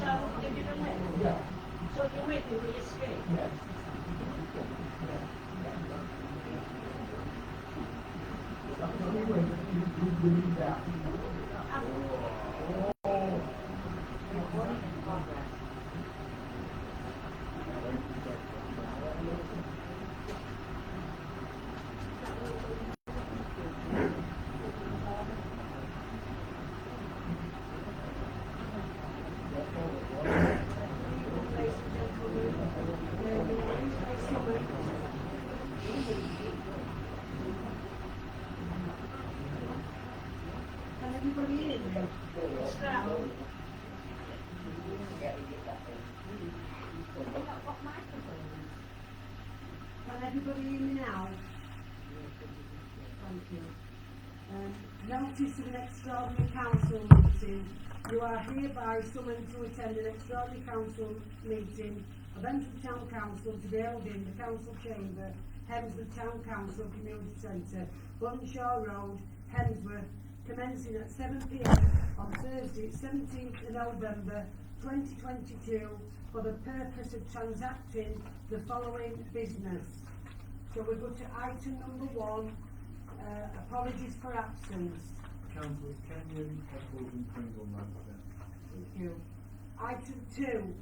So you didn't win? Yeah. So you win, you escape? Yes. That's the only way that you believe that. Can everybody in there? Start. Can everybody hear me now? Thank you. Notice of an extraordinary council meeting. You are hereby summoned to attend an extraordinary council meeting of Hemsworth Town Council to be held in the council chamber, Hemsworth Town Council Community Centre, Bunshaw Road, Hemsworth, commencing at 7 p.m. on Thursday, 17th of November 2022, for the purpose of transacting the following business. So we go to item number 1, apologies for absence. Councillors Kenyon, Eccles and Pringle, Madam Chair. Thank you. Item 2,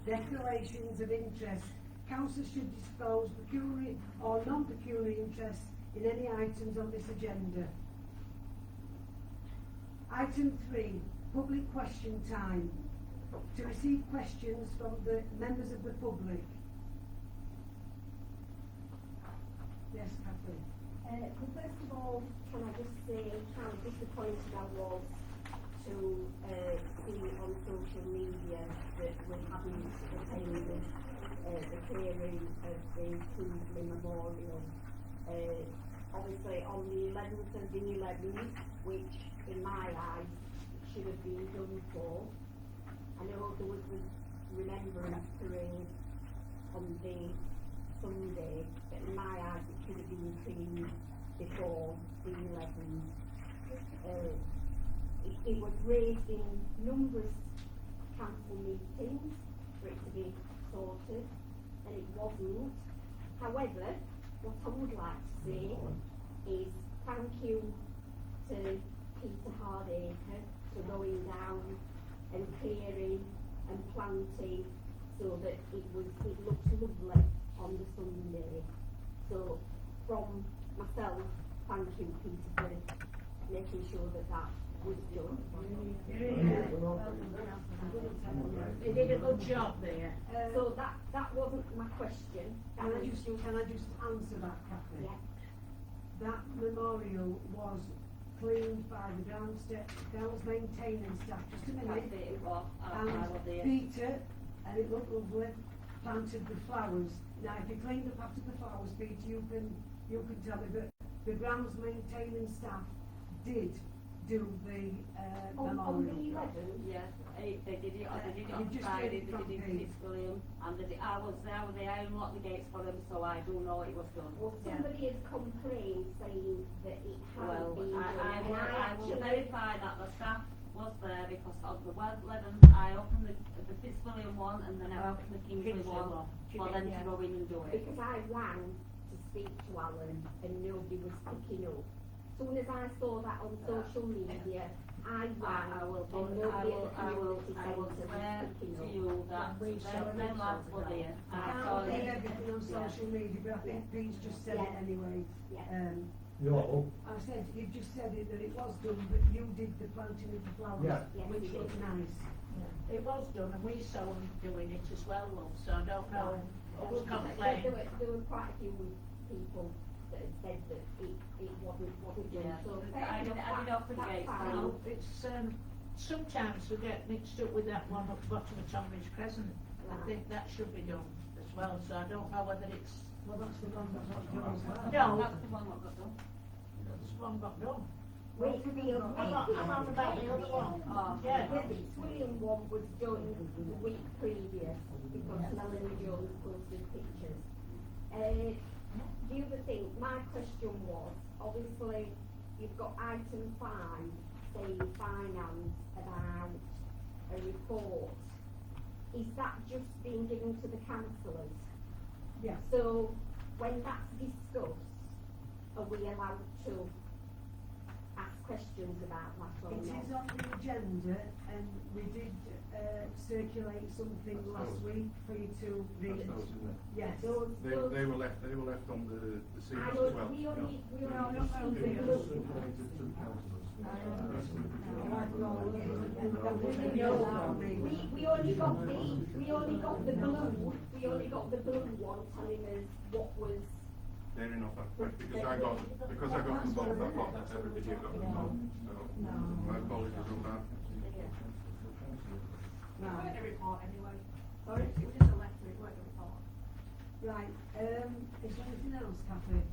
declarations of interest. Council should disclose pecuniary or non-pecuniary interest in any items on this agenda. Item 3, public question time. To receive questions from the members of the public. Yes, Kathleen. Well, first of all, can I just say how disappointed I was to see on social media that we hadn't attended the clearing of the Kingsley Memorial. Obviously on the 11th of the 11th, which in my eyes should have been done for. I know there was the remembrance parade on the Sunday, but in my eyes it should have been cleaned before the 11th. It was raised in numerous council meetings for it to be sorted, and it wasn't. However, what I would like to say is thank you to Peter Hardacre for going down and clearing and planting so that it looked lovely on the Sunday. So from myself, thank you Peter for making sure that was done. You did a good job there. So that wasn't my question. Can I just answer that, Kathleen? Yeah. That memorial was cleaned by the grounds maintenance staff. Just a minute. It was. And Peter, and it looked lovely, planted the flowers. Now, if you cleaned up after the flowers, Peter, you can tell me that the grounds maintenance staff did do the memorial. On the 11th? Yes, they did it. They did it on just Friday. did it They did it in William, and I was there. I unlocked the gates for them, so I do know it was done. Well, somebody has complained saying that it hadn't been done. I will verify that the staff was there because on the 11th I opened the Fitzwilliam one and then I opened the Kingsley one for them to go in and do it. Because I rang to speak to Alan and nobody was picking up. As soon as I saw that on social media, I rang I will and nobody at the community swear centre was to picking up. you that them lads were there. I can't read everything on social media, but I think Pete's just said it anyway. Yeah. I said, you just said it, that it was done, but you did the planting of the flowers, which looked nice. It was done, and we saw them doing it as well, love, so I don't know who's complained. There were quite a few people that said that it wasn't done. Yeah. So I did open the gates. Well, it's sometimes we get mixed up with that one at the bottom of Tonbridge Crescent. I think that should be done as well, so I don't know whether it's. Well, that's the one that got done as well. No, That's the one that got done. this one got done. Wakefield, I'm on about the other one. Yeah. the Fitzwilliam one was done the week previous because Melanie Jones posted pictures. The other thing, my question was, obviously, you've got item 5 say finance about a report, is that just being given to the councillors? Yes. So when that's discussed, are we allowed to ask questions about that or It not? is on the agenda, and we did circulate something last week for you to read. That's those, isn't it? Yes. Those, They were left on the seats I as don't, well. we only Yeah. received the It was blue. circulated to the councillors. We only got the blue, we only got the blue one telling us what was, They're enough, because I got them both, I thought that everybody had got them both, so my apologies on that. Right. a report anyway. Sorry? It was just a letter, it weren't a report. Right, is there anything else, Catherine?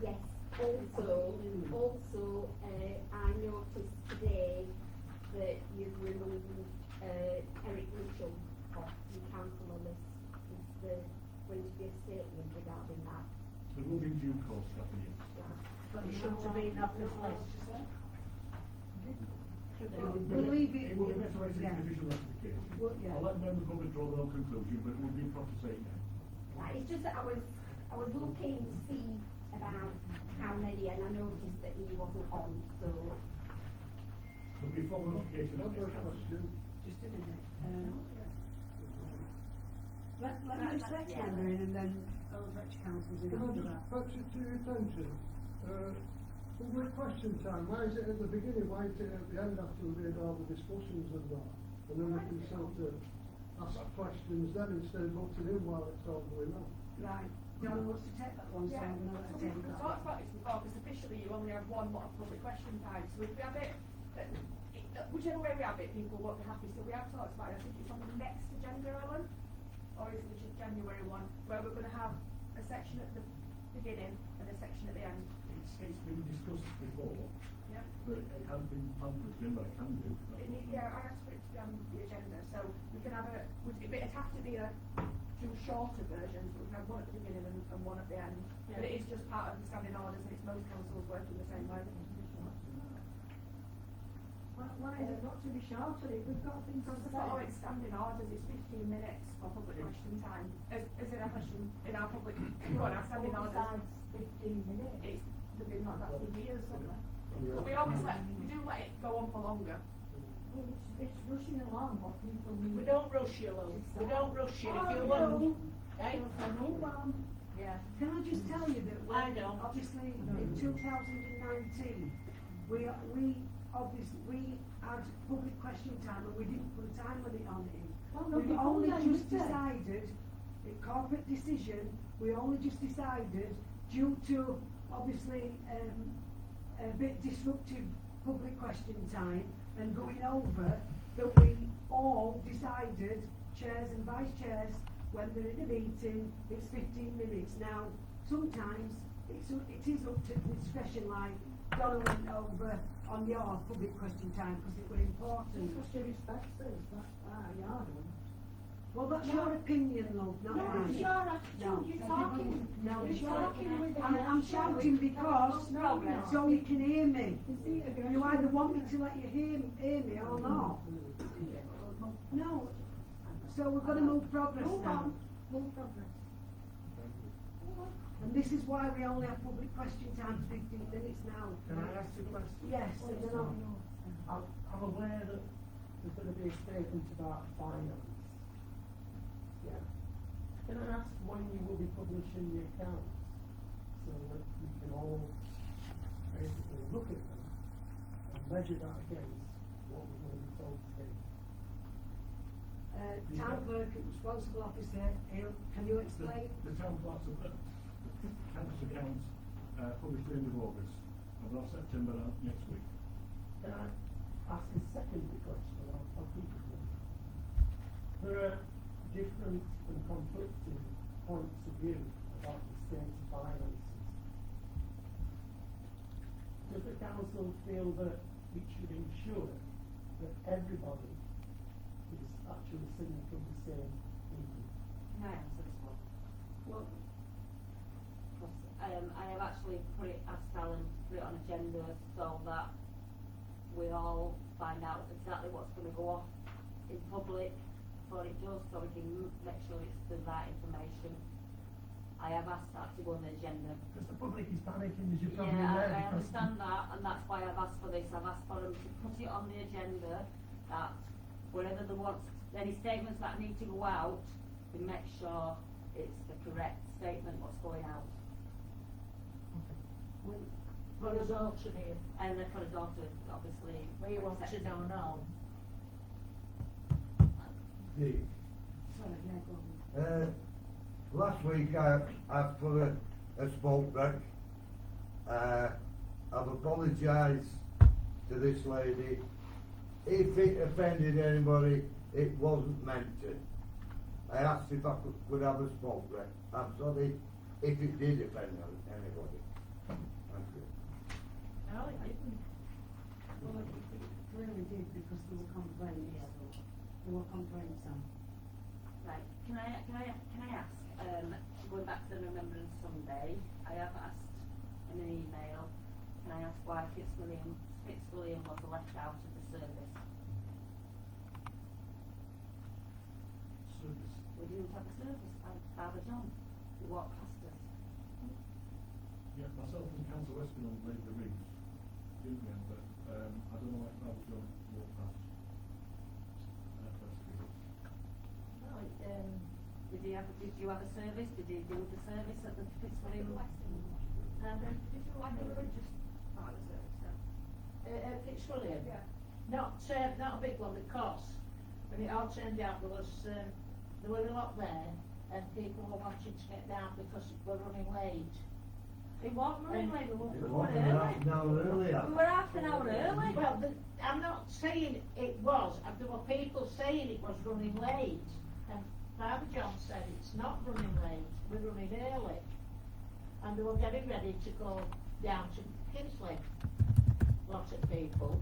yes, also, I noticed today that you've removed, Eric Mitchell off the councillor list. Is there going to be a statement regarding that? There will be due course, Catherine. But it shouldn't have been off this list. We'll leave it. It will be reiterated in Yeah. the official ratification. Well, yeah. I'll let members of the public draw their own conclusion, but it would be proper to say it now. Right, it's just that I was looking to see about how many, and I noticed that he wasn't on, so. There'll be formal notification of the council. Just a minute. Let me select member in, and then those rich councils in Can I after just that. fetch it to your attention? Public question time, why is it at the beginning, why is it at the end after we've had all the discussions and that? And then we can sort of ask questions then instead of voting in while it's all going on. Right, John wants to take that one, so I'm gonna let her take We that. talked about this before, because officially you only have one lot of public question time, so if we have it, whichever way we have it, people won't be happy, so we have talked about it, I think it's on the next agenda, Ellen, or is it the January one, where we're gonna have a section at the beginning and a section at the end. It's been discussed before, Yeah. but it hasn't been planned for agenda, it can do. Yeah, I asked for it to be on the agenda, so we can have it'd have to be two shorter versions, we can have one at the beginning and one at the end. But it is just part of the standing orders, and it's most councils working the same way. Why is it not to be shorter if we've got things to Because say? the following standing orders is 15 minutes for public question time, as in our question, in our public, our standing orders. 15 minutes. It's, they've been like that for years, haven't they? But we do let it go on for longer. It's rushing along what people need. We don't rush you, Lou. We don't rush you. If you Oh, want, no. eh? Yeah. Can I just tell you that I when, don't. obviously, in 2019, we had public question time and we didn't put a time limit on it. We've only just decided, a corporate decision, we only just decided, due to obviously a bit disruptive public question time and going over, that we all decided, chairs and vice chairs, when they're in a meeting, it's 15 minutes. Now, sometimes it is up to discretion, like Donna went over on your public question time because it was important. Well, that's your opinion, love, not No, mine. it's your attitude, No. you're talking, No, you're talking with an I'm shouting because, so you can hear me. You either want me to let you hear me or not. No. So we've got to move progress now. Move progress. And this is why we only have public question time for 15 minutes now. Can I ask you a question? Yes, and then I'm aware that there's going to be a statement about finance. Yeah. Can I ask when you will be publishing the accounts? So that we can all basically look at them and measure that against what we're going to be told today. town clerk, responsible officer, can you explain? The town clerk's council accounts published at the end of August, and we'll have September next week. Can I ask a secondary question? I'll keep it there. There are different and conflicting points of view about the state's finances. Does the council feel that it should ensure that everybody is actually singing from the same hymn? Can I answer this one? Well, I have actually put it, asked Alan to put it on agenda so that we all find out exactly what's gonna go off in public before it does, so we can make sure it's the right information. I have asked that to go on the agenda. Because the public is panicking, as you probably Yeah, know. I understand that, and that's why I've asked for this. I've asked for them to put it on the agenda, that whenever there wants, any statements that need to go out, we make sure it's the correct statement what's going out. For us all to know, And then for the daughter, obviously. we want to accept it. know now. Steve, Sorry, yeah, go on. last week I put a smoke wreck. I've apologised to this lady. If it offended anybody, it wasn't meant to. I asked if I could have a smoke wreck. I'm sorry if it did offend anybody. Thank you. No, it didn't. Well, it clearly did because there were complaints. There were complaints on. Right, can I ask, going back to the Remembrance Sunday, I have asked in an email, can I ask why Fitzwilliam was left out of the service? Service. We didn't have a service, Father John, who walked past us. Yeah, myself and Councillor Weston laid the wreaths, didn't we? But I don't know why Father John walked past. No, did you have a service? Did you do the service at the Fitzwilliam? Did you like a religious part of the service then? Fitzwilliam? Yeah. Not a big one, because when it all turned out, there were a lot there, and people were wanting to get down because we're running late. It wasn't running late, we were It early. wasn't half an hour earlier. We were half an hour early. Well, I'm not saying it was, there were people saying it was running late, and Father John said it's not running late, we're running early. And they were getting ready to go down to Kinsley, lots of people,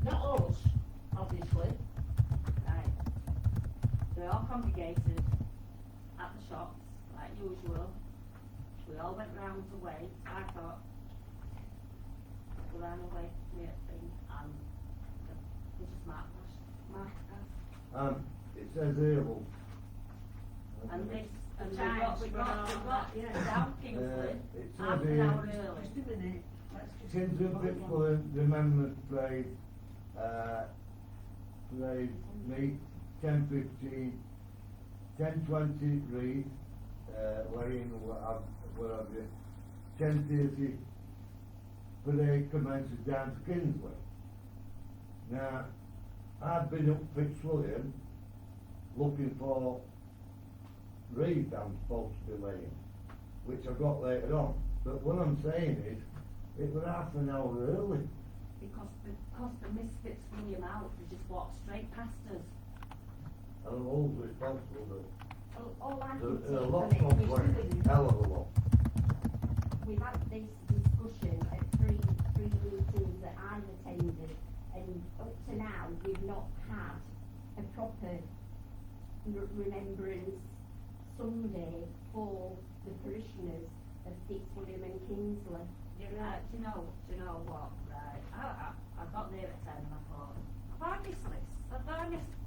not us, obviously. Right. We all congregated at the shops, like usual. We all went round to wait. I thought, well, I'm away from the thing, and we just marked us. It says here, well, And this, and we times were all got that, down Kingsley, it half says an here, hour early. Just a minute, let's just. Kinsman Fitzwilliam Remembrance Parade, parade meet 10:15, 10:20 read, weighing what have you, 10:30 parade commences down to Kinsway. Now, I've been up Fitzwilliam looking for read I'm supposed to be laying, which I got later on. But what I'm saying is, it was half an hour early. Because the misfits William out, they just walked straight past us. And I'm always responsible for it. All I can There's say a lot from of it, complaints, hell of a lot. we've had this discussion at three meetings that I've attended, and up to now, we've not had a proper remembrance Sunday for the parishioners of Fitzwilliam and Kingsley. Do you know what, right, I got there at 10 and I thought, have I missed this? Have I missed?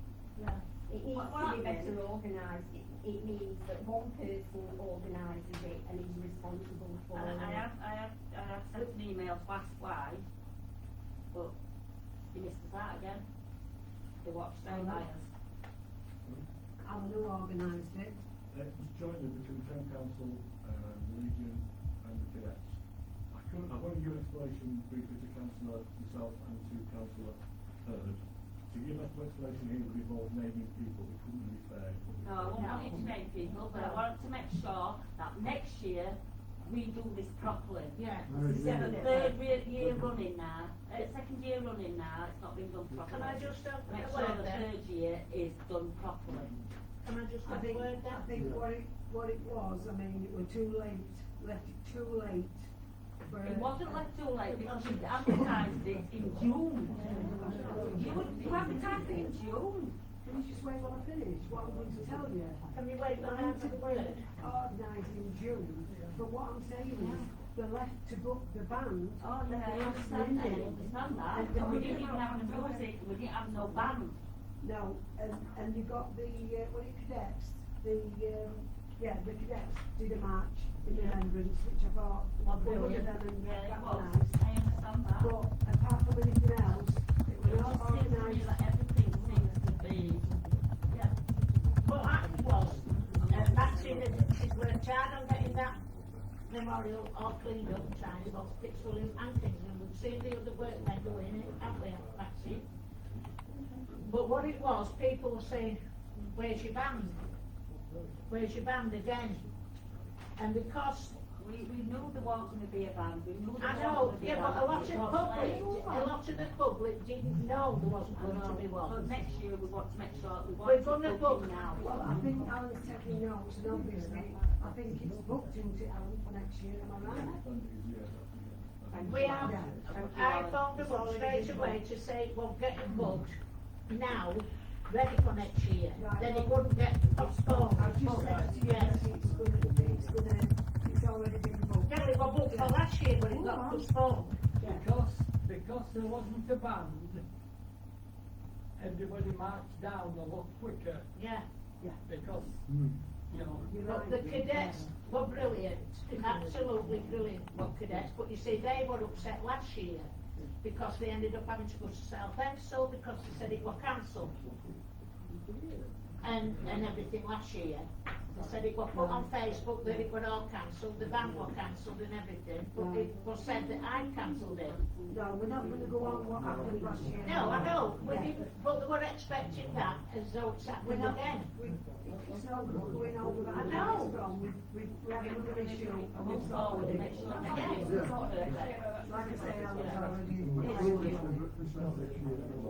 Yeah. It needs What to be happened? better organised. It means that one person organises it and is responsible for And it. I have sent an email to ask why, but you missed us out again. They walked straight by us. And who organised it? It was jointly between Town Council, the Legion and the Cadets. I've only given explanation briefly to Councillor myself and to Councillor Hurd. To give a full explanation here would involve naming people, it couldn't be fair. No, I won't want you to name people, but I want to make sure that next year we do this properly. Yeah. This is the third year running now, second year running now, it's not been done properly. Can I just have Make a sure word the then? third year is done properly. Can I just I have a think, word I then? think what it was, I mean, it were too late, left it too late for. It wasn't left too late because you advertised it in June. You advertised it in June. Can you just wait while I finish, what I'm going to tell you? Can you wait when I have the word? Organised in June, but what I'm saying is, the left to book the band. Oh, yeah, I understand that, I understand that, but we didn't even have no music, we didn't have no band. No, and you got the, what are you, cadets, the cadets did a march in remembrance, which I thought was brilliant and Yeah, it that was, was nice. I understand that. But apart from anything else, it was It all just seems to me organised. that everything seems to be, yeah. What happened was, that's in it worked hard on getting that memorial all cleaned up, trying to fix William and things, and we've seen the other workmen doing it, haven't we, Maxine? But what it was, people were saying, where's your band? Where's your band again? And because, We knew there was going to be a band, we knew there I was know, going to be yeah, a but band. a lot of the because, public, like, a lot of the public didn't know there wasn't I going to be know, one. but next year we want to make sure that we We're want gonna to book- book now. Well, I think Alan's taking notes, and obviously, I think it's booked into Alan for next year, am I right? And it is, yeah, that's, We have, Yeah. I phoned them up straight away to say, well, get it booked now, ready for next year, then it wouldn't get postponed. I've just said to you that it's already been booked. Yeah, it was booked for last year, but it got postponed. Because there wasn't a band, everybody marched down a lot quicker, Yeah, because, Hmm. you know, You're but right. the cadets were brilliant, absolutely brilliant, what cadets, but you see, they were upset last year, because they ended up having to go to Southend, so because they said it was cancelled. And everything last year, they said it was put on Facebook that it was all cancelled, the band was cancelled and everything, but it was said that I cancelled it. No, we're not gonna go on what happened last year. No, I know, we Yeah. didn't, but they were expecting that as though it's We're happening not, again. it's not going over that. I know. We've had another issue, and Move we've forward sorted and make it. sure next year is perfect. Like I say, Alan's already.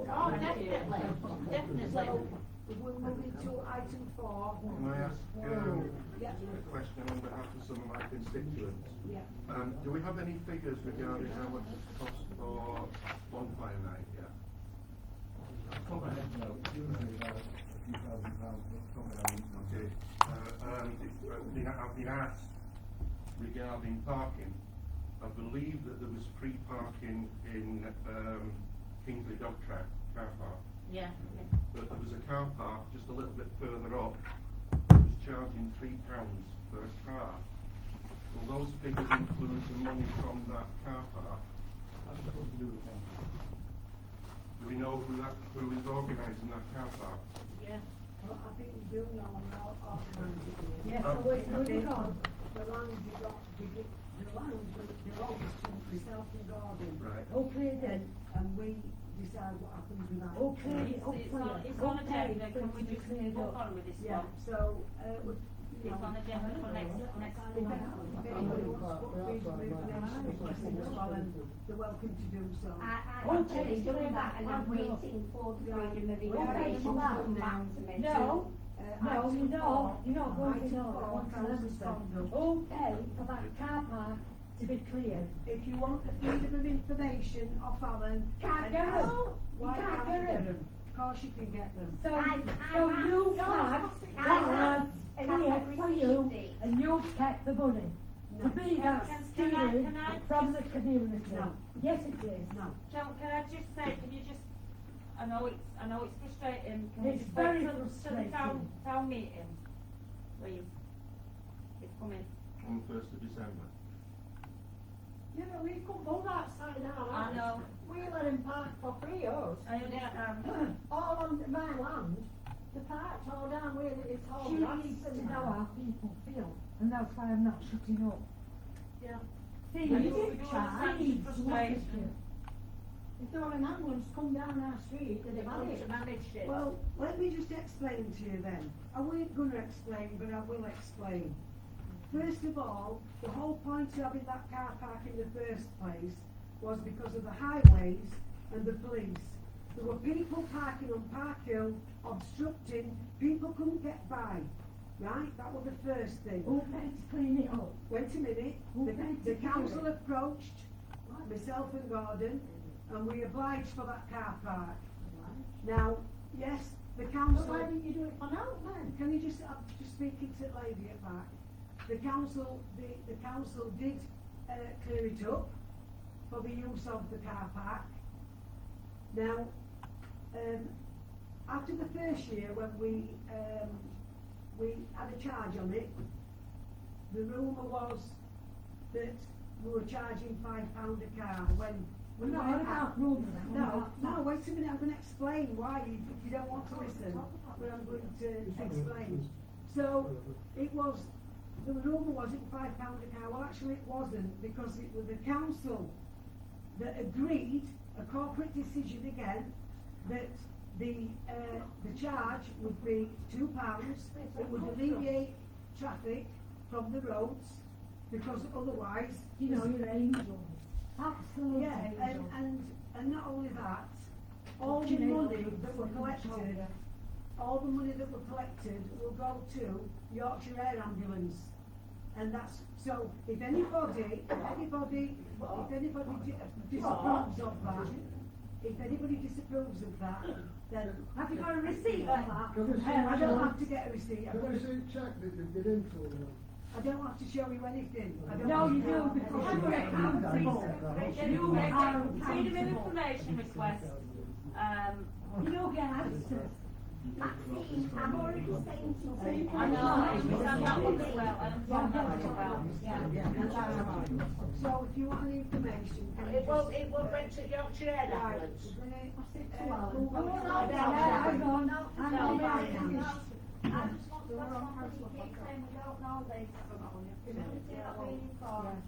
Oh, definitely, definitely. So, we're moving to item 4. Can I ask, Yeah. a question on behalf of some of my constituents? Yeah. Do we have any figures regarding how much it's cost for bonfire night yet? top of my head, no, it's usually about a few thousand pounds, but top of my head, no. Okay, I've been asked regarding parking. I believe that there was free parking in, Kingsley Dog Track car park, Yeah, but there was a car park just a little bit further up that was charging £3 for a car. Will those figures include the money from that car park? That's got to do with the council. Do we know who is organising that car park? yeah. Well, I think we do know and all organised it. Yeah, So so it's we- moving on. The land you got, the land belongs to myself and Gordon. Right. Okay then, and we decide what happens with that. It's on agenda, can we just move on with this Yeah, one? so, It's on agenda for next If month. anybody wants to put these moving next as well, and they're welcome to do so. I'm just doing that and I'm waiting for the freedom of information to come back to me. No, no, Item you're not four. going to Item know, I four, want to councillors answer. conduct. Okay, for that car park to be cleared. If you want the freedom of information off Alan. Can't and get them. ask- You Why can't can't you get get them. them? Of course you can get them. So, I so have you no flag I that have one here for you, received it. and you've kept the money. To me, that's Can I- stealing can I from the community. No. Yes, it is. No. Can I just say, can you just, I know it's frustrating, can we It's just very wait till the frustrating. town meeting, please? It's coming. On the 1st of December. Yeah, but we couldn't go that side now. I know. We let him park for free, us. I understand. All on my land, the park's all down where it's all She grass needs and to know that. how people feel, and that's why I'm not shutting up. Yeah. See, I you do did try, understand needs the to look at you. frustration. If there were an ambulance come down our street, they'd They have come had to it. manage it. Well, let me just explain to you then. I weren't gonna explain, but I will explain. First of all, the whole point of having that car park in the first place was because of the highways and the police. There were people parking on Park Hill, obstructing, people couldn't get by, right? That was the first thing. Who paid to clean it up? Wait a minute, Who the paid to do council it? approached myself and Gordon, and we obliged for that car park. Now, yes, the But council. why didn't you do it for now then? Can you just, I'm just speaking to the lady at back. The council did clear it up for the use of the car park. Now, after the first year when we had a charge on it, the rumour was that we were charging £5 a car when we We're not went on about out- rumours then, we're No, about no, facts. wait a minute, I'm gonna explain why, if you don't want to listen, well, I'm going to explain. So, it was, the rumour was it £5 a car, well actually it wasn't, because it was the council that agreed, a corporate decision again, that the charge would be £2, it would alleviate traffic from the roads, because otherwise. You know, you're angels. Absolute Yeah, angels. and not only that, all the money that were collected, will go to Yorkshire Air Ambulance. And that's, so if anybody disapproves of that, then. Have you got a receipt for that? I don't have to get a receipt, I've got a- check that they did into them? I don't have to show you anything. I don't No, have you to- do, because you're accountable. You are Freedom of accountable. information request, You don't get answers. Maxine, I'm already saying to you. I know, I understand that one as well, I understand that one as well. So if you want any information. can you It will, just- it will went to Yorkshire Air Right, Ambulance. we're gonna, Alan. move on to Oh, the no, next hang one. on. No, Hang no, on, no, hang on. no. I just want to ask one thing, you keep saying we don't know this. Community that we informed.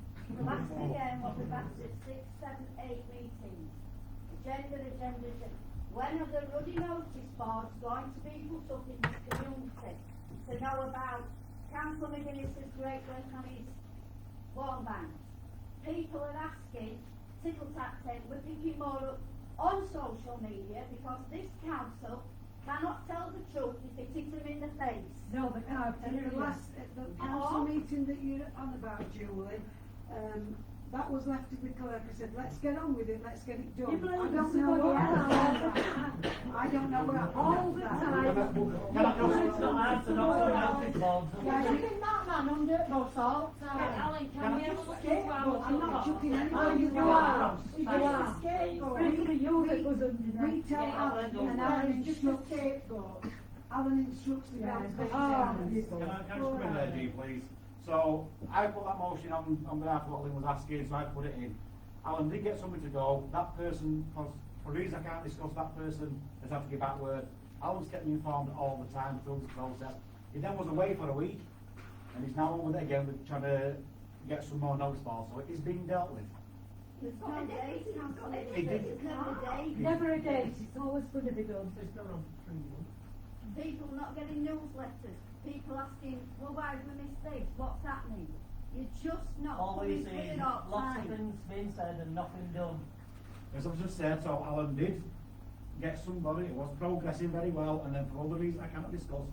Last again, what we've asked is 6, 7, 8 meetings. Agenda. When are the ruddy notice boards going to be put up in this community to know about Councillor McGuinness's great work on his wall bank? People are asking, tickle tap saying, we're picking more up on social media because this council cannot tell the truth if it hits them in the face. No, the card. And the last, the council meeting that you're on about, Julie, that was left to the clerk. I said, let's get on with it, let's get it done. You blame I don't somebody know what else. happened. I don't know what happened. All the time. Guys, Chucking that man under no salt. Alan, can we have a look into our I'm not chucking Oh, anybody. you are. You I- are. Especially you that was under We that. tell Yeah, Alan, Alan, and don't Alan Just a instructs, scapegoat. Alan instructs the Yeah. council. Oh, Can I just come in there, Dean, please? So, I put that motion on behalf of what Lynn was asking, so I put it in. Alan did get somebody to go, that person, for reasons I can't discuss, that person has had to give back word. Alan's kept me informed all the time through the process. He then was away for a week, and he's now over there again with trying to get some more notice balls, so it is being dealt with. It's not a date, councillor. He did. It's never a date. Never a date, it's always going to be done. People not getting newsletters, people asking, well, why have we missed this, what's happening? You're just not Always coming seeing clear all the lots of time. things being said and nothing done. As I've just said, so Alan did get somebody, it was progressing very well, and then for other reasons I cannot discuss,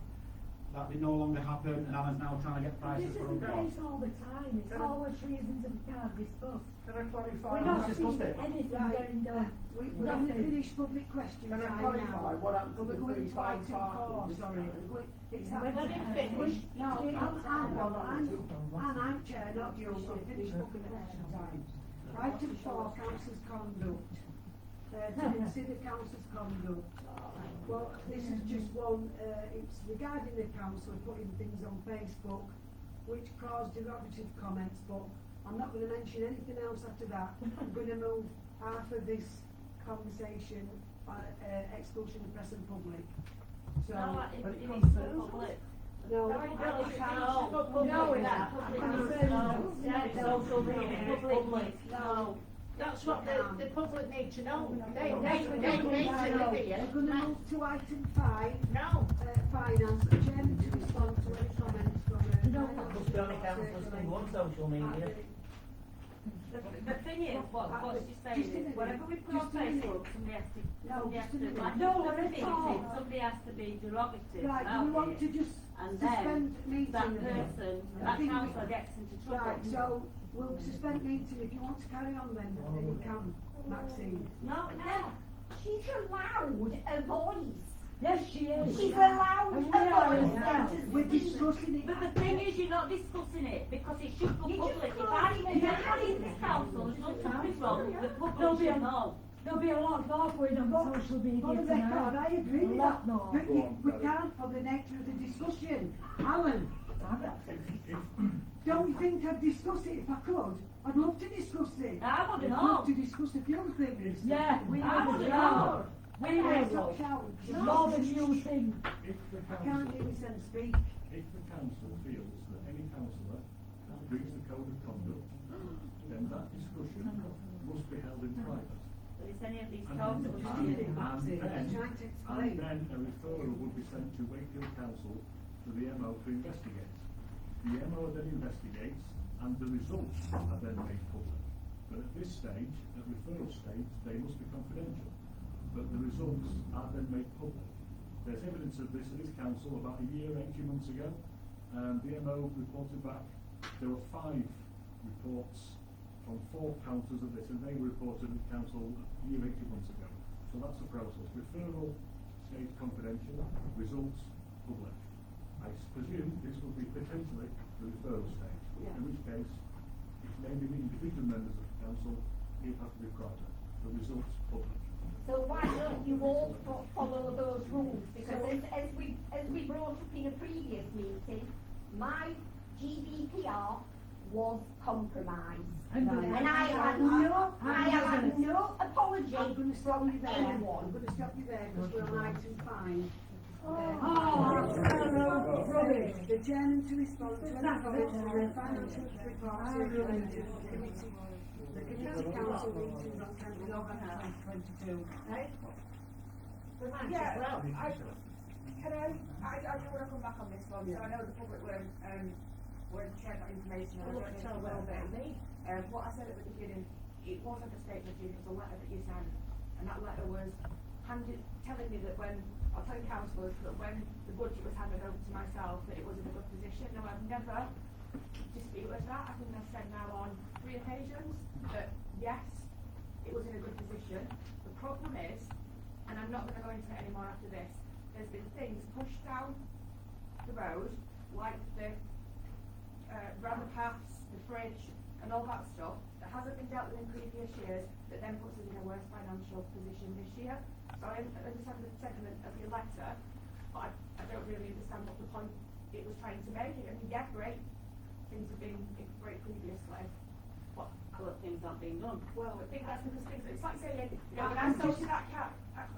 that did no longer happen, and Alan's now trying to get prices This for isn't other the jobs. case all the time, it's always reasons that we can't discuss. Can I clarify? We're Let's not discuss seeing it. anything Right. getting done. We're going to finish public questions Can I time clarify now. what happened to We're the going to 35 item 4, parking? sorry. It's We're happened. not finished. No, I'm chair, not you, so finish public question time. Item 4, council's conduct. To consider council's conduct. Well, this is just one, it's regarding the council putting things on Facebook which caused derogative comments, but I'm not going to mention anything else after that. I'm going to move half of this conversation, expulsion of press and public. So, No, it is public. no, No, that. Yeah, it's social media, public, no. That's what the public need to know. They need to live We're here. going to move to item 5, No. finance. The chairman to respond to any comments from Must be only councillors who on social media. The thing is, what she's saying is, whatever we put on Just a minute. Facebook, somebody has to, No, somebody has just a to, minute. like, No, the that's meeting, all. somebody has to be derogative Right, do we about want it. to just And suspend then, meeting? that then? person, I that think we- councillor gets into trouble. Right, so we'll suspend meeting. If you want to carry on then you can, Maxine. No, she's allowed a voice. Yes, she is. She's allowed And a we are voice as well. to We're speak. discussing it. But the thing is, you're not discussing it, because it should go You just public. If can't I, even if anybody in this council has done something wrong, the There'll public be should a- know. There'll be a lot more going on social media For the record, tonight. I agree with A that, lot more. but we can't for the nature of the discussion. Alan, don't you think I'd discuss it if I could? I'd love to discuss it. I wanna I'd know. love to discuss a few things. Yeah, we I will. wanna know. We Hey, will. stop shouting. It's more than you think. If the I can't council, hear myself speak. if the council feels that any councillor breaks the code of conduct, then that discussion must be held in private. But it's any of these And talks then, that Just we're read it, having. that's it. I'm trying to explain. and then a referral would be sent to Wakefield Council for the MO to investigate. The MO then investigates, and the results are then made public. But at this stage, at referral stage, they must be confidential. But the results are then made public. There's evidence of this at this council about a year, 18 months ago. The MO reported back. There were 5 reports from 4 councils of this, and they were reported at council a year, 18 months ago. So that's the process. Referral stage confidential, results public. I presume this will be potentially the referral stage, Yeah. in which case, if naming the individual members of the council, it has to be private. The results public. So why don't you all follow those rules? Because as we brought up in a previous meeting, my GDPR was compromised. And And I had no apology I'm going to stop from you there. I'm anyone. going to stop you there because we're on item 5. Oh, that's rubbish. The chairman to respond to any comments on the financial reports circulated to the committee council meetings on 10th November 2022. Yeah, well, I do want to come back on this one, so I know the public were sharing that information, and I don't know if you will be. What I said at the beginning, it wasn't a statement, it was a letter that you sent, and that letter was telling me that I'll tell you councillors, that when the budget was handed over to myself, that it was in a good position. Now, I've never disputed that. I think I've said now on 3 occasions that yes, it was in a good position. The problem is, and I'm not going to go into it anymore after this, there's been things pushed down the road, like the round the paths, the fridge, and all that stuff, that hasn't been dealt with in previous years, that then puts us in a worse financial position this year. So I understand the sentiment of your letter, but I don't really understand what the point it was trying to make. I mean, yeah, great, things have been great previously, but But things aren't being done. well, I think that's because things, it's like saying, you know, when I sold you that car,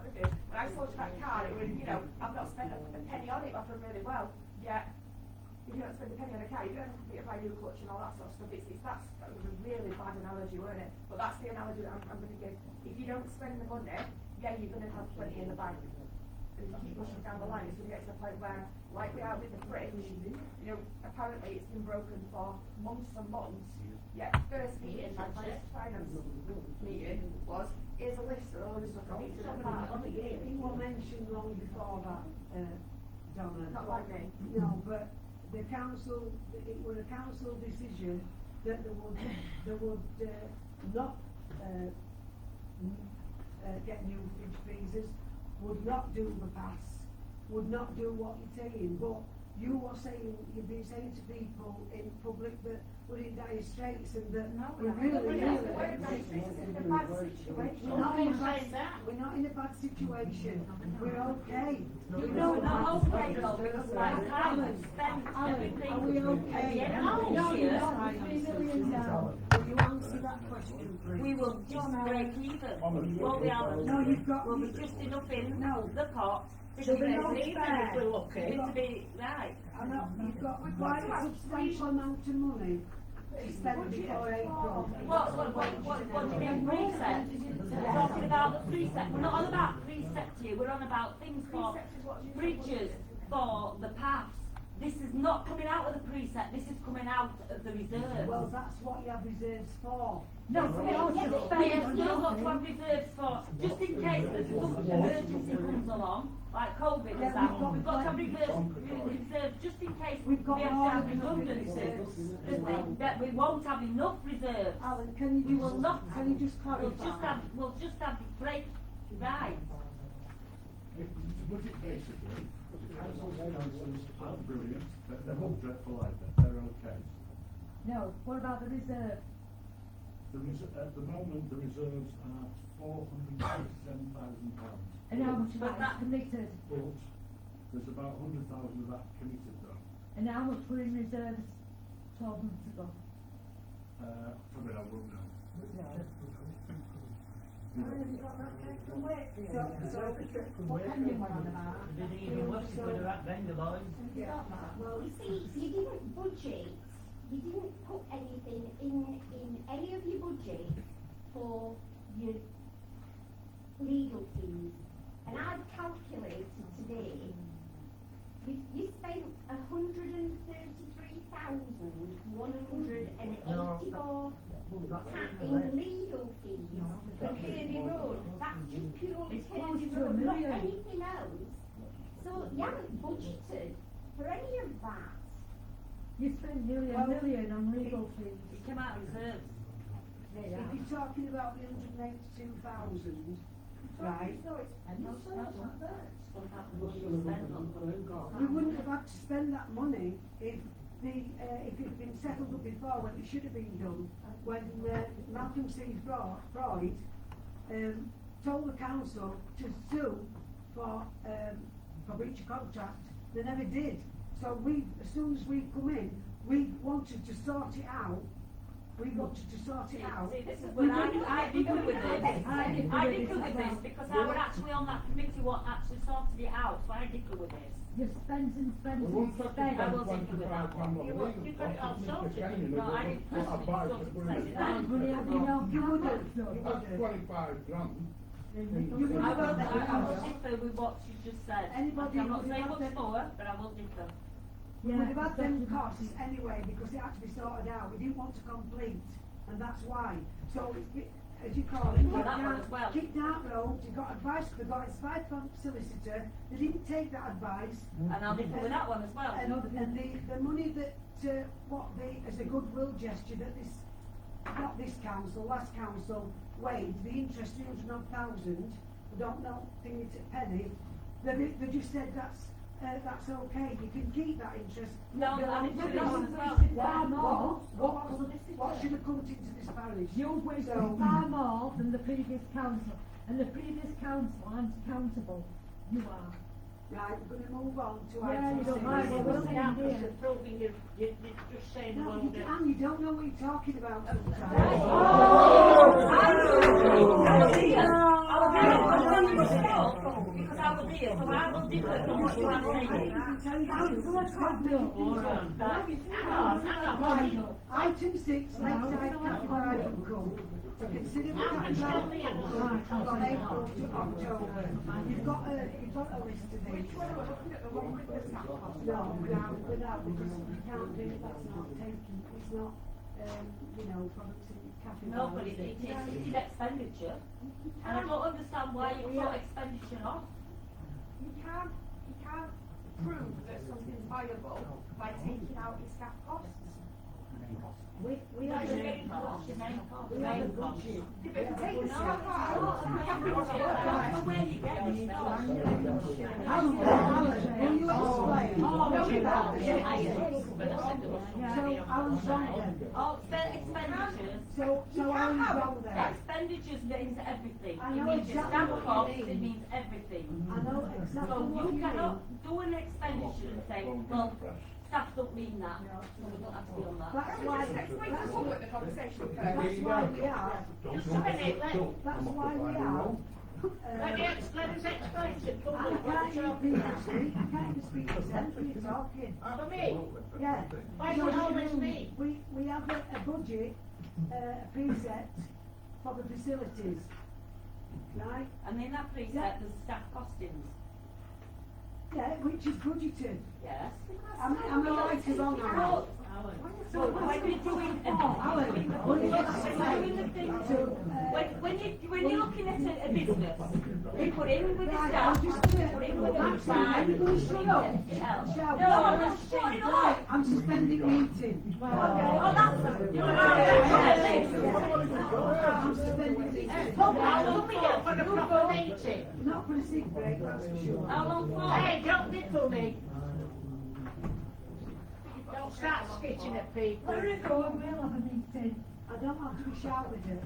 when I sold you that car, it was, you know, I've not spent a penny on it, but I've done really well, yet, if you don't spend a penny on a car, you don't have to buy a new clutch and all that sort of stuff. That was a really bad analogy, weren't it? But that's the analogy that I'm going to give. If you don't spend the money, yeah, you're going to have plenty in the bank. And if you keep pushing down the line, it's going to get to the point where, like we are with the fridge, you know, apparently it's been broken for months and months. Yeah, first meeting, my first finance meeting was, here's a list of all the stuff I need to do. You were mentioned long before that, Donna. Not like me. No, but the council, it was a council decision that they would not get new fridge freezers, would not do the pass, would not do what you're saying, but you were saying, you've been saying to people in public that we're in dire straits and that we're really, We're in a bad situation. we're not in a bad situation, we're okay. No, we're not okay though, because like I would spend Alan, everything. are we okay? Yeah, No, no, you're yeah. not. 3 million down. Will you answer that question, please? We will just break even. Won't be Alan? No, you've got. Will be just enough in No. the pot to So be we're not even fair. if we're lucky. To be right. I know, you've got quite a substantial amount of money to spend before April. What do you mean preset? We're talking about the preset. We're not on about preset here. We're on about things for bridges, for the paths. This is not coming out of the preset. This is coming out of the reserve. Well, that's what you have reserves for. No, we also We have spend still got to have reserves for, just in case some emergency comes along, like COVID has happened. We've got to have reserves just in case we We've got have to more have than enough redundancies. reserves. That we won't have enough reserves. Alan, can you We will not. can you just clarify? We'll just have break, right. the budget basically, the council's finances aren't brilliant, they're not dreadful either, they're okay. No, what about the reserve? At the moment, the reserves are £467,000. And how much of But that is committed? But there's about 100,000 of that committed though. And how much were in reserves 12 months ago? Probably I won't know. What pending were on about? It didn't even work if we'd have had vendor lines. Well, you see, you didn't budget, you didn't put anything in any of your budget for your legal fees. And I've calculated today, you spent £133,184 in legal fees for Kearney Road. That's just purely It's Kearney close to a Road, not million. anything else. So you haven't budgeted for any of that. You spent nearly a million on legal fees. It came out of reserves. If you're talking about the 182,000, right, So it's, No, that's not there. Some half the money was spent on we wouldn't have had to spend that money if it had been settled up before when it should have been done. When Malcolm C. Freud told the council to sue for breach of contract, they never did. So as soon as we come in, we wanted to sort it out. See, this is We when wouldn't- I differ with this. I differ I with differ this with as this well. because I was actually on that committee what actually sorted it out, so I differ with this. You spent and spent Well, and once I spent. I will differ with that one. You got it all sorted. No, I didn't personally sort it, set it out. Money have you no You wouldn't. That's 25 grand. You would I have will had differ with what you just said. Anybody I'm not would saying have much had more, but I will differ. we would have had them costs anyway because it had to be sorted out. We didn't want to complete, and that's why. So as you call it, Well, that one as well. kicked out road. You got advice. They got advice from solicitor. They didn't take that advice. And I'll differ with that one as well. And the money that as a goodwill gesture that not this council, last council waived the interest 300,000. I don't know, think it's a penny. They just said that's okay. You can keep that interest. No, I didn't do that one as well. Far more. What should have come into this parish? You wasted far more than the previous council. And the previous council aren't accountable. You are. Right, we're going to move on to Yeah, item you don't 6. mind, well, we'll Yeah, Yeah. because proving you're just saying the No, world you that. can, you don't know what you're talking about sometimes. Because I was here, so I will differ from what you are saying. Item 6, Lakeside Cafe Code. To consider the capital from April to October. You've got a list of these. Which one are we looking at, the one with the staff cost? No, without, because you can't do it, that's not taken, it's not, products in cafe. No, but it is expenditure. And I don't understand why you put expenditure off. You can't prove that something's viable by taking out your staff costs. We have Your a main cost, your main cost, we your have a main cost. budget. If you take the staff out, I don't know where you get this from. Will you explain? So, Alan's wrong then. Oh, expenditures. So Alan's wrong then. Expenditures means everything. I It know means your exactly staff what you costs, mean. it means everything. I know exactly So what you you cannot mean. do an expenditure and say, well, staff don't mean that, so we don't have to be on that. That's why, just explain to the public the conversation first. that's why we are, Just a minute, that's why we are. let us explain to the I public what can't the job even is. speak, I can't even speak to them when you're talking. For me, Yeah. why is it always me? We have a budget, a preset for the facilities, right? And in that preset, there's staff costings. Yeah, which is budgeted. Yes. I'm right or wrong, Alan? So when you're doing when you're looking at a business, you put in with the staff, you put in with the outside, you put in with everything else. No, I'm not shutting up. I'm suspending meeting. Oh, that's I'm suspending meeting. I'll look it for the proper meeting. Not for a sick break, that's for sure. How long for? Hey, don't be funny. Don't start spitting at people. Let it go, we'll have a meeting. I don't have to be shouted at.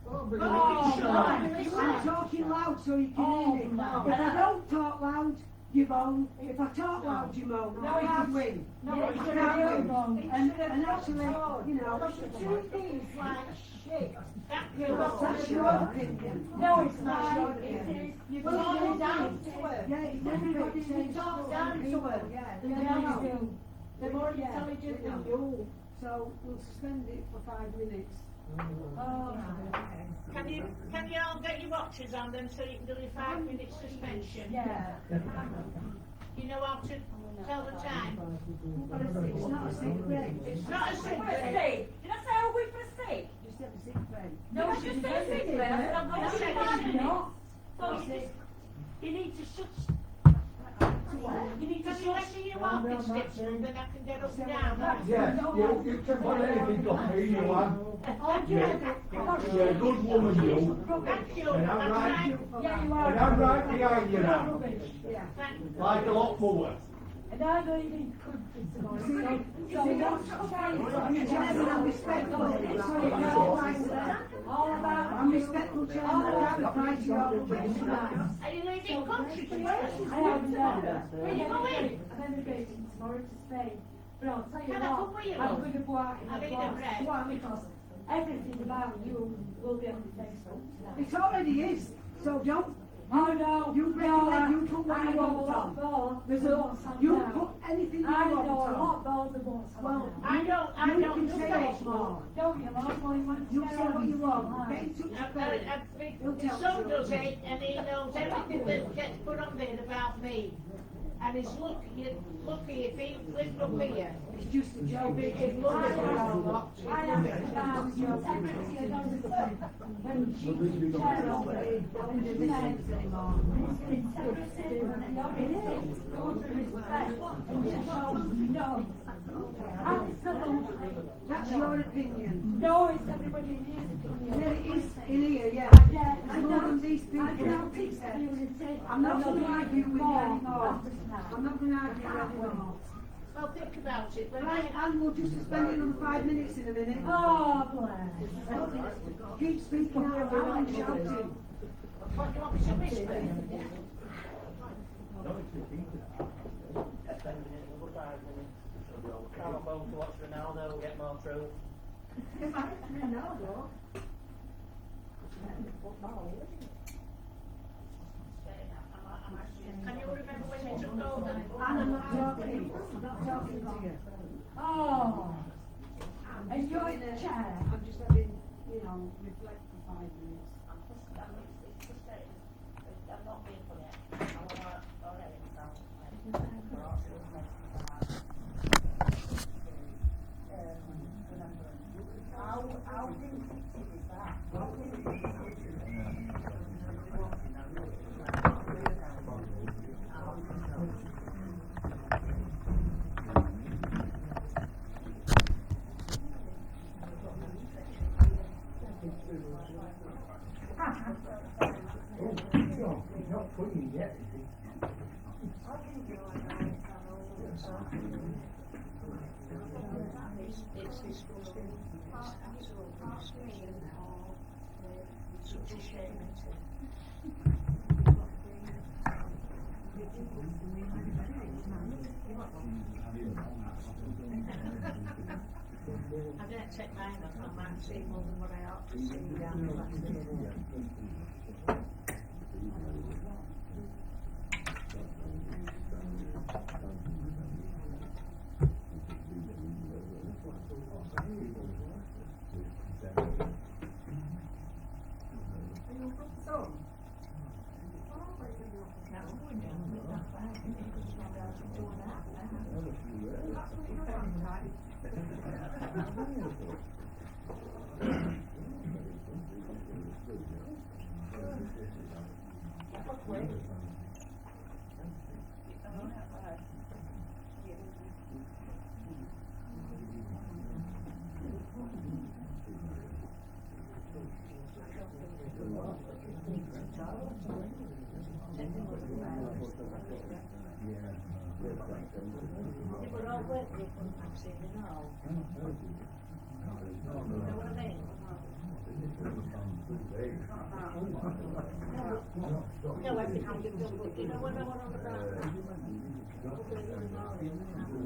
Oh, but Oh, you can right. show. I'm talking loud so you can hear me. Oh, If I don't talk loud, you moan. If I talk loud, you moan. No, I it's- can't win. No, I it's can't not your win. moan. And actually, you know, Two things like shit. that's your opinion. No, it's That's your not. opinion. You Well, talk you're down down to to her. her. Yeah, it's Everybody everybody needs to talk down to her. Yeah, They they know. do. They're more Yeah. intelligent They than know. you. So we'll suspend it for 5 minutes. Oh, okay. Can you all get your watches on them so you can do your 5 minute suspension? Yeah. You know how to tell the time? But it's not a sick break. It's not a For a secret. steak. Did I say I wait for a steak? You said a sick break. No, I just said a steak. I said I'm going to say 5 minutes. No. So you need to shut. You need to Can you shut. let me your walking sticks and then I can get up and down? Yes, you can put anything on me, you are. You're a good woman, you. Thank you. And I'm That's right. right. Yeah, you are. And I'm right behind you now, Rubbish. Yeah. like a lot more. And I don't even cook this morning. So See, what's I'm Chairman, I'm respectful. Sorry, no, all about I'm respectful, Chairman. I can't reply to your rubbish. Are you leaving country to work? I have never. Where you going? I'm emigrating tomorrow to Spain. But I'll tell you Can I what, come with you, I'm love? going to go out in I the need a box. bread. Why? Because everything about you will be on Facebook tonight. It already is, so don't, Oh no, you regulate, you put what I you know a want lot on. more There's than a, what's on you now. put anything you I want know a on. lot more than what's on Well, now. I don't You do can say Facebook. more. Don't you, Lord? Well, you want to You stay say what on you this want. line. Get in touch with me. My son does it, and he knows everything that gets put on there about me. And he's lucky if he lived up here. It's just a joke. He'd love it all lot. I am about your integrity and honesty. When she was chair of it, and she said, integrity and honesty, goes with respect, and she shows no. Absolutely. That's your opinion. No, it's everybody else's opinion. Yeah, it is in here, yeah. Yeah, It's more than these people. I cannot teach community. I'm not going to argue with you anymore. After tonight. I'm not going to argue anymore. Well, think about it. When Right, and we'll just suspend it another 5 minutes in a minute. Oh, bless. Keep speaking out loud and shouting. what do you want me to whisper? Come on, home to watch Ronaldo, we'll get more through. Can you remember when you took over? And I'm not talking. I'm not talking to you. Oh. And you're in the chair. I'm just having, you know, reflect for 5 minutes. I'm not being funny. I'm already How vindictive is that? How vindictive It's not clean yet, is it? such a shame, I don't take mine off, I might see more than what I ought to see down the back. We're all working from actually, you know. You know what I mean? No, everything you've done, but you know what I want on about?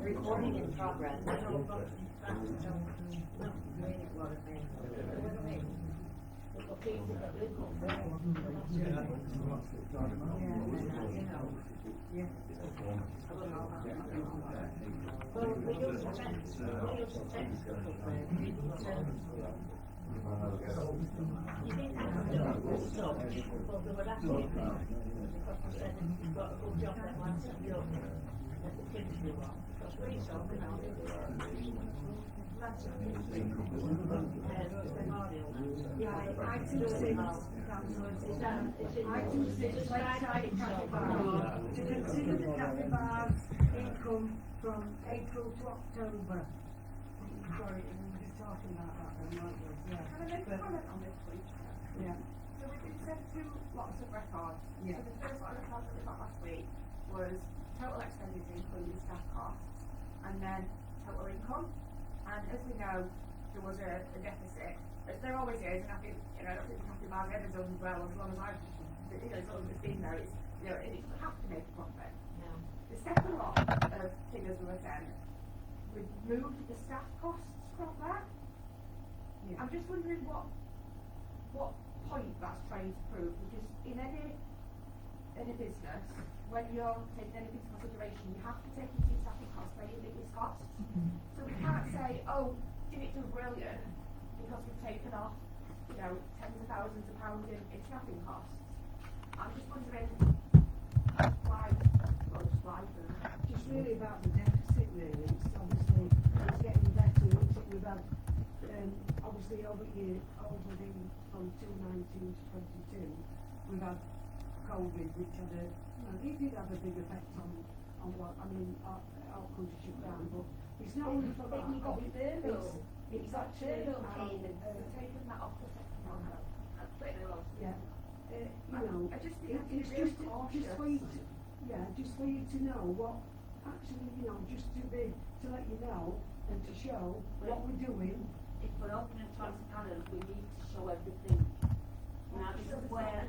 Recording in progress, I know, but that's not really what I mean. You know what I mean? But people that live up there, you know, yeah. Well, we used to text stuff up there, people said, you didn't have to do it stuff, but they would ask you, because they said you've got a good job that might set you up, that the kids do well, because we saw, you know, that's memorial. Yeah, item 6, councillor, item 6, lakeside cafe bar, to consider the cafe bar's income from April to October. Sorry, we were just talking about that then, weren't we? Yeah. Can I make a comment on this, please? Yeah. So we've been sent two lots of records. Yeah. So the first lot of records that we got last week was total expenditure including staff costs, and then total income. And as we know, there was a deficit, as there always is, and I think, you know, I don't think the cafe bar's ever done well as long as I've, you know, as long as it's been there, it's, you know, it has to make a profit. Yeah. The second lot of figures we were sent, we moved the staff costs from that. Yeah. I'm just wondering what point that's trying to prove, because in any business, when you're taking anything into consideration, you have to take into your staffing costs where your biggest costs. So we can't say, oh, did it do brilliant because we've taken off, you know, tens of thousands of pounds in staffing costs. I'm just wondering why, well, just why for them. Just really about the deficit, really. It's obviously, it's getting better, isn't it? We've had, obviously over the, from 2019 to 22, we've had COVID, which had a, you know, it did have a big effect on what, I mean, our country shut down, but it's not only for that. You got furlough. It's actually, Taking that off the second one. yeah, you know, I just think it's really just for you to, yeah, just for you to know what, actually, you know, just to let you know and to show what we're doing. If we're open and transparent, we need to show everything. Now, this is where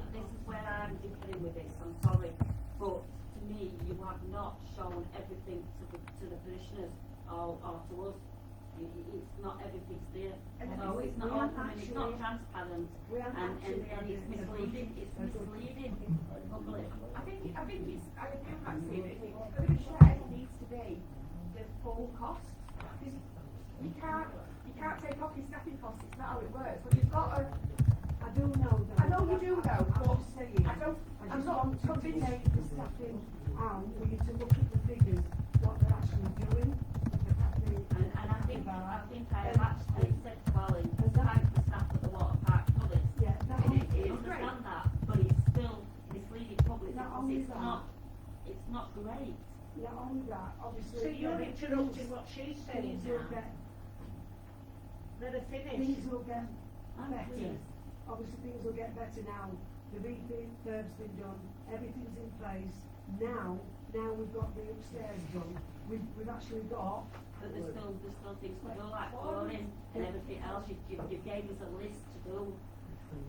I'm differing with this, I'm sorry, but to me, you have not shown everything to the parishioners or to us. It's not everything's there. So it's not open and it's not transparent, and it's misleading, public. I think it's, I can't see it, for the share, it needs to be the full cost. You can't take off your staffing costs, it's not how it works, but you've got to, I do know that. I know you do know, I'm but just saying, I'm not want to convinced. take the staffing out for you to look at the figures, what they're actually doing. And I think I have actually said to Alan, thank the staff at the water park for this. Yeah, not only, I understand that, but it's still misleading public Not because only that. It's not great. not only that, obviously. So you're interrupting what she's saying Things will now. get, Let her finish. things will get I'm better. pleased. Obviously, things will get better now. The refurb's been done, everything's in place. Now we've got the upstairs done. We've actually got. But there's still things to do, like flooring and everything else. You gave us a list to do.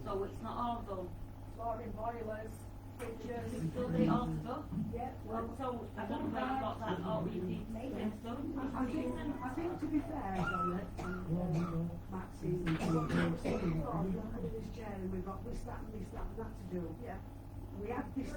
So it's not all done. Flooring, boilers, fridges. We still need all to do. Yeah, well, So I don't know where you got that, all we need things done. I think to be fair, Donna, and Maxine, we've got this chair and we've got this, that and that to do. Yeah. We have this,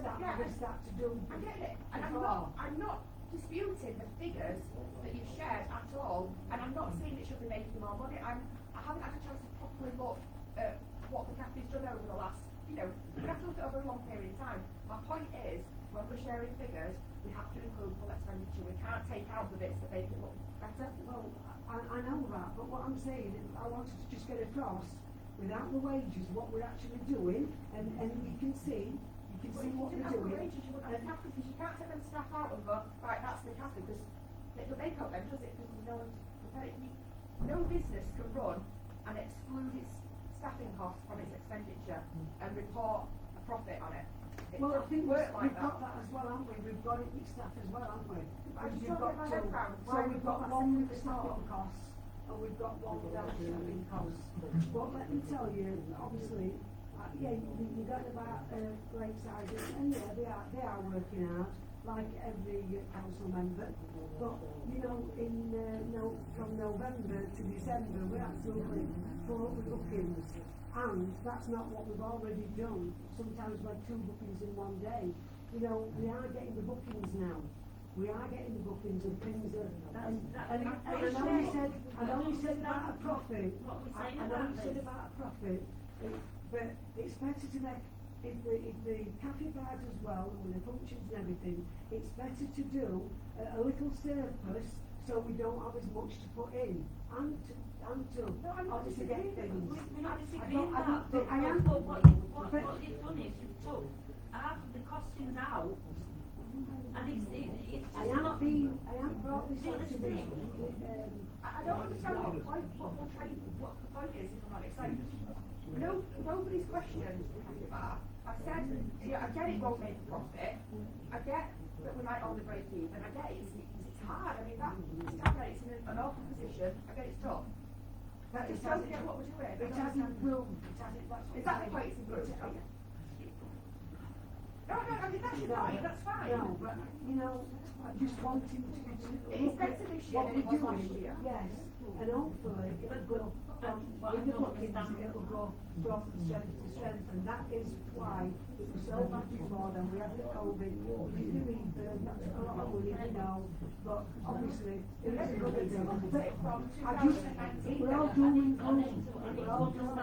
that to do. I get it, and before. I'm not disputing the figures that you've shared at all, and I'm not saying it should be making more money. I haven't had a chance to properly look at what the cafe's done over the last, you know, we have to look at over a long period of time. My point is, when we're sharing figures, we have to include full expenditure. We can't take out the bits that make it look better. Well, I know that, but what I'm saying is I wanted to just get across without the wages what we're actually doing, and you can see what we're doing. Wages, you wouldn't have the cafe, because you can't take them staff out and go, right, that's the cafe, because they can't then, does it? Because no business can run and exclude its staffing costs from its expenditure. and report a profit on it. It Well, I doesn't think work like we've that. got that as well, haven't we? We've got it mixed up as well, haven't we? I just You've don't got get my two. head round So why we've we've got got one with a the separate starting costs, and we've got one without starting costs. But let me tell you, obviously, yeah, you got about Lakeside, and yeah, they are working hard, like every council member. But, you know, from November to December, we're absolutely full up with bookings. And that's not what we've already done. Sometimes we have 2 bookings in one day. You know, we are getting the bookings now. We are getting the bookings and things are, and I know you said about a profit. I know you said about a profit, but it's better to make, if the cafe bars as well, with the functions and everything, it's better to do a little surplus so we don't have as much to put in and to obviously get things. We're not I disagreeing don't that, think I am. but what you've done is you've took half of the costings out, and it's just I am brought this Do up the to be, thing. I don't understand what the point is, if I'm honest. Like, nobody's questioned the cafe bar. I said, I get it won't make a profit. I get that we might only break even. I get it's hard. I mean, it's in an awkward position. I get it's tough. But I just don't get what we're doing. it hasn't improved, it hasn't, that's what Is that the I'm point saying. it's improved? No, I mean, that's your point. That's fine. No, but, you know, I just wanting to. It's better this year what than it we're was last doing, year. Yes, and hopefully it'll go from, with the bookings, it'll go from strength to strength, and that is why it was so bad before, then we had the COVID, we did the refurb, that's a lot of money, you know, but obviously, it was a good thing. But I just, we're all doing good, we're all doing good. I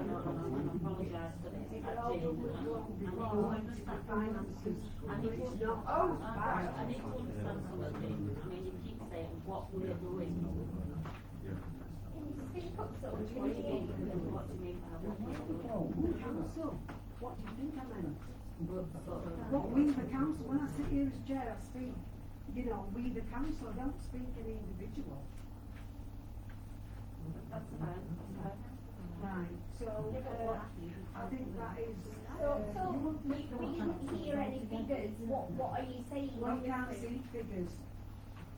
apologise for this. We're all doing good before we went to the finances, I need it's to, not, I need to understand something. I mean, you keep saying what we're doing. Speak up, so What do you mean? What do you mean by what we're doing? council, what do you think I meant? But, We, the council, when I sit here as chair, I speak, you know, we the council, I don't speak any individual. that's fine, that's fine. Right, so, I think that is, we didn't hear any figures, what are you saying? well, you can't see figures,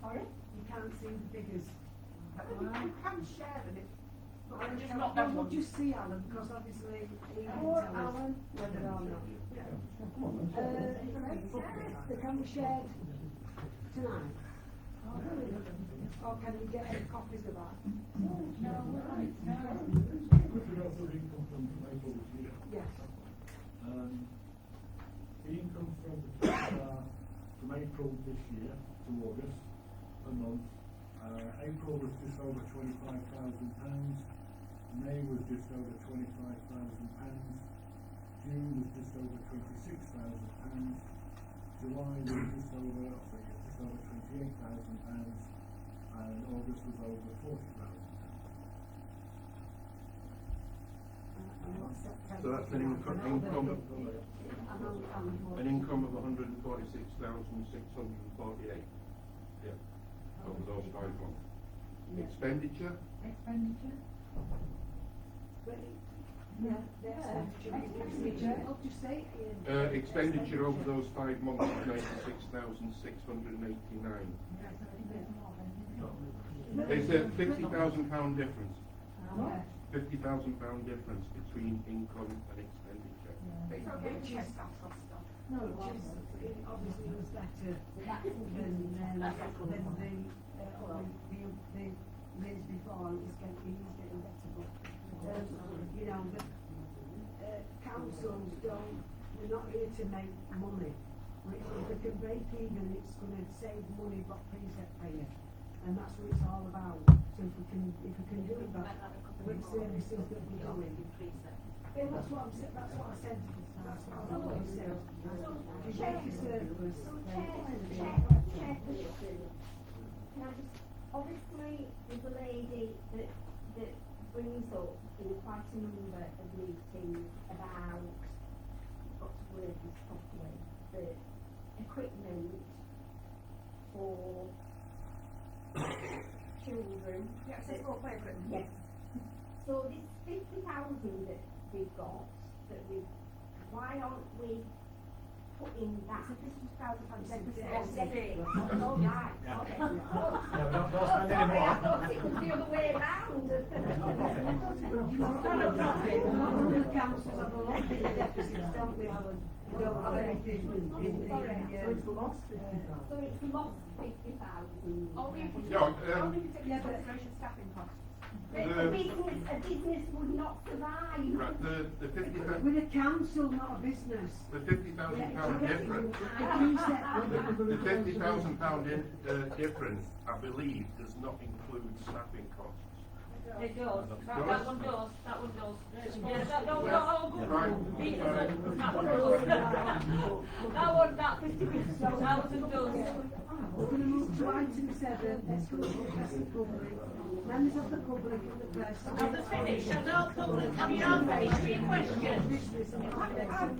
Sorry? you can't see the figures. I mean, you can share them if, but I just not them we'll ones. just see Alan, because obviously, he can Or tell us Alan. whether or not. Can we share tonight? Or can we get any copies of that? With regards to the income from April this year, Yes. the income from the from April this year to August, a month, April was just over £25,000, May was just over £25,000, June was just over £26,000, July was just over £28,000, and August was over £40,000. So that's an income of 146,648. Yeah. Over those 5 months. Expenditure? I'll just say, Expenditure over those 5 months is 96,689. It's a £50,000 difference. £50,000 difference between income and expenditure. But it's okay to check that sort of stuff. no, which is, it obviously was better than the years before, and it's getting better, but, you know, but, councils don't, we're not here to make money. If we can break even, it's gonna save money for precept payer, and that's what it's all about. So if we can do that, with services that we're doing. Yeah, that's what I'm saying, that's what I said, that's what I always said. If you make a surplus, then it's gonna be. Can I just, obviously, there's a lady that brings up in quite a number of meetings about, got to word this properly, the equipment for children. Yeah, so it's all favourite. Yes. So this 50,000 that we've got, that we, why aren't we putting that? Yes, Oh, right, Yeah. okay. Yeah, we don't Oh, spend any sorry, I more. thought it was the other way round. The council have a lot of deficits, don't we, Alan? We don't have anything in the, So it's lost 50,000. So it's lost 50,000. Only if we, Yeah, only if we take into consideration staffing costs. A business would not survive. Right, the fifty, With a council, not a business. the £50,000 difference, the £50,000 difference, I believe, does not include staffing costs. It does, Does? that one does, that one does. Yeah, that, no, Right. Beat us up. That one does. That one, that 50,000 does. We're going to move to item 7, exclusion of press and public. Members of the public and the press. Have they finished? Have no public? Have you not finished your questions? Business and excellent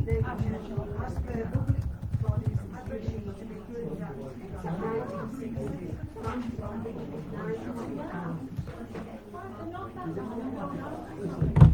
negligence as per public bodies wishing to be good at 1960. Funded on 1960.